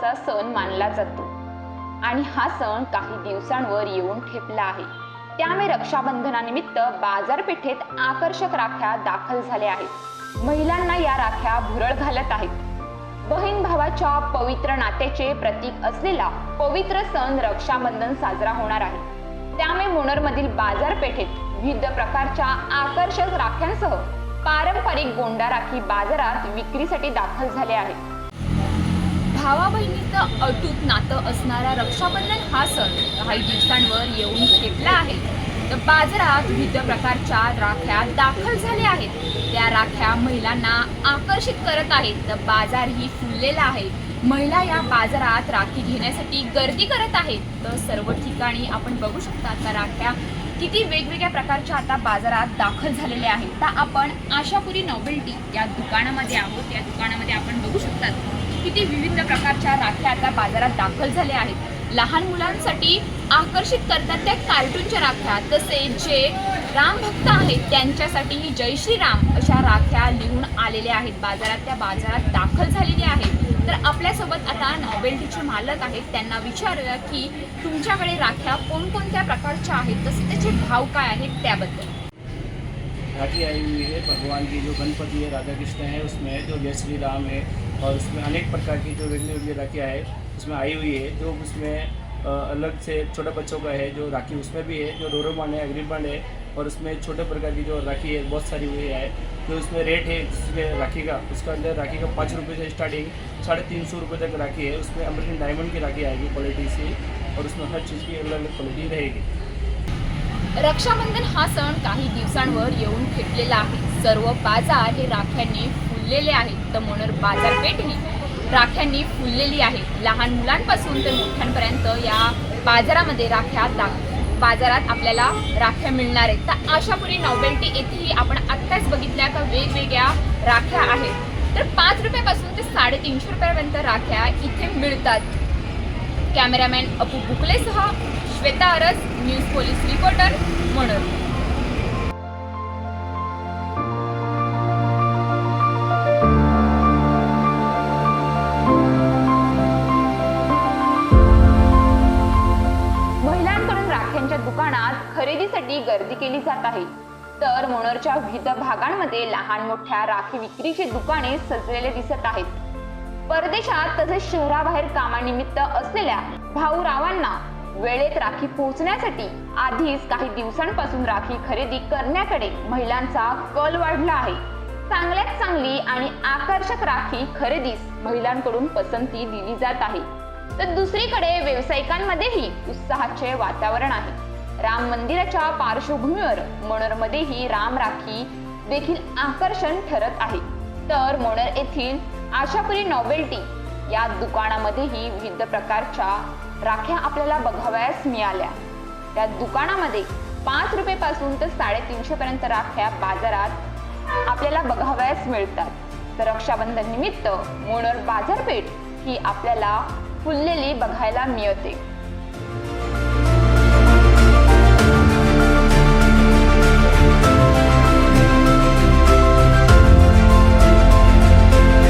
महत्त्वाचा सण मानला जातो आणि हा सण काही दिवसांवर येऊन ठेपला आहे। त्यामुळे रक्षाबंधनानिमित्त बाजारपेठेत आकर्षक राख्या दाखल झाल्या आहेत। महिलांना या राख्या भुरळ घालत आहेत। बहीण भावाच्या पवित्र नात्याचे प्रतीक असलेला पवित्र सण रक्षाबंधन साजरा होणार आहे। त्यामुळे मुन्नरमधील बाजारपेठेत विविध प्रकारच्या आकर्षक राख्यांसह पारंपरिक गोंडा राखी बाजारात विक्रीसाठी दाखल झाले आहेत। भावा बहिणीचं अटूट नातं असणारा रक्षाबंधन हा सण काही दिवसांवर येऊन ठेपला आहे। तर बाजारात विविध प्रकारच्या राख्या दाखल झाल्या आहेत। त्या राख्या महिलांना आकर्षित करत आहेत। तर बाजारही फुललेला आहे। महिला या बाजारात राखी घेण्यासाठी गर्दी करत आहेत। तर सर्व ठिकाणी आपण बघू शकता त्या राख्या किती वेगवेगळ्या प्रकारच्या आता बाजारात दाखल झालेल्या आहेत। तर आपण आशापुरी नॉवेल्टी या दुकानामध्ये आहोत। या दुकानामध्ये आपण बघू शकता किती विविध प्रकारच्या राख्या आता बाजारात दाखल झाल्या आहेत। लहान मुलांसाठी आकर्षित करतात त्या कार्टूनच्या राख्या, तसेच जे राम भक्त आहेत त्यांच्यासाठी जय श्रीराम अशा राख्या लिहून आलेल्या आहेत। त्या बाजारात दाखल झालेल्या आहेत। तर आपल्यासोबत आता नॉवेल्टीचे मालक आहेत, त्यांना विचारूया की तुमच्याकडे राख्या कोणकोणत्या प्रकारच्या आहेत, तसे त्याचे भाव काय आहेत त्याबद्दल। राखी आई हुई है भगवान की, जो गणपति है, राधा कृष्ण है उसमें है, जो जय श्री राम है, और उसमें अनेक प्रकार की जो वेगली राखियाँ है उसमें आई हुई है। जो उसमें अलग से छोटे बच्चों का है जो राखी, उसमें भी है जो डोरेमोन है, एग्रीबॉन्ड है, और उसमें छोटे प्रकार की जो राखी है बहुत सारी हुई है। जो उसमें रेट है उसमें राखी का, उसका अंदर राखी का 5 रुपये से स्टार्टिंग 350 रुपये तक राखी है। उसमें अमेरिकन डायमंड की राखी आएगी क्वालिटी से, और उसमें हर चीज़ की अलग अलग क्वालिटी रहेगी। रक्षाबंधन हा सण काही दिवसांवर येऊन ठेपलेला आहे। सर्व बाजार हे राख्यांनी फुललेले आहेत। तर मुन्नर बाजारपेठही राख्यांनी फुललेली आहे। लहान मुलांपासून तर मोठ्यांपर्यंत या बाजारामध्ये बाजारात आपल्याला राख्या मिळणार आहेत। तर आशापुरी नॉवेल्टी येथेही आपण आत्ताच बघितल्या का वेगवेगळ्या राख्या आहेत। तर 5 रुपयापासून ते 350 रुपयापर्यंत राख्या इथे मिळतात। कॅमेरामॅन अपू बुकलेसह Shweta Aras, news police reporter, Munnar. महिलांकडून राख्यांच्या दुकानात खरेदीसाठी गर्दी केली जात आहे। तर मुन्नरच्या विविध भागांमध्ये लहान मोठ्या राखी विक्रीची दुकाने सजलेले दिसत आहेत। परदेशात तसेच शहराबाहेर कामानिमित्त असलेल्या भाऊरावांना वेळेत राखी पोहोचण्यासाठी आधीच काही दिवसांपासून राखी खरेदी करण्याकडे महिलांचा कल वाढला आहे। चांगल्यात चांगली आणि आकर्षक राखी खरेदीस महिलांकडून पसंती दिली जात आहे। तर दुसरीकडे व्यावसायिकांमध्येही उत्साहाचे वातावरण आहे। राम मंदिराच्या पार्श्वभूमीवर मुन्नरमध्येही राम राखी देखील आकर्षण ठरत आहे। तर मुन्नर येथील आशापुरी नॉवेल्टी या दुकानामध्येही विविध प्रकारच्या राख्या आपल्याला बघावयास मिळाल्या। त्या दुकानामध्ये 5 रुपयापासून तर 350 पर्यंत राख्या बाजारात आपल्याला बघावयास मिळतात। तर रक्षाबंधन निमित्त मुन्नर बाजारपेठ ही आपल्याला फुललेली बघायला मिळते।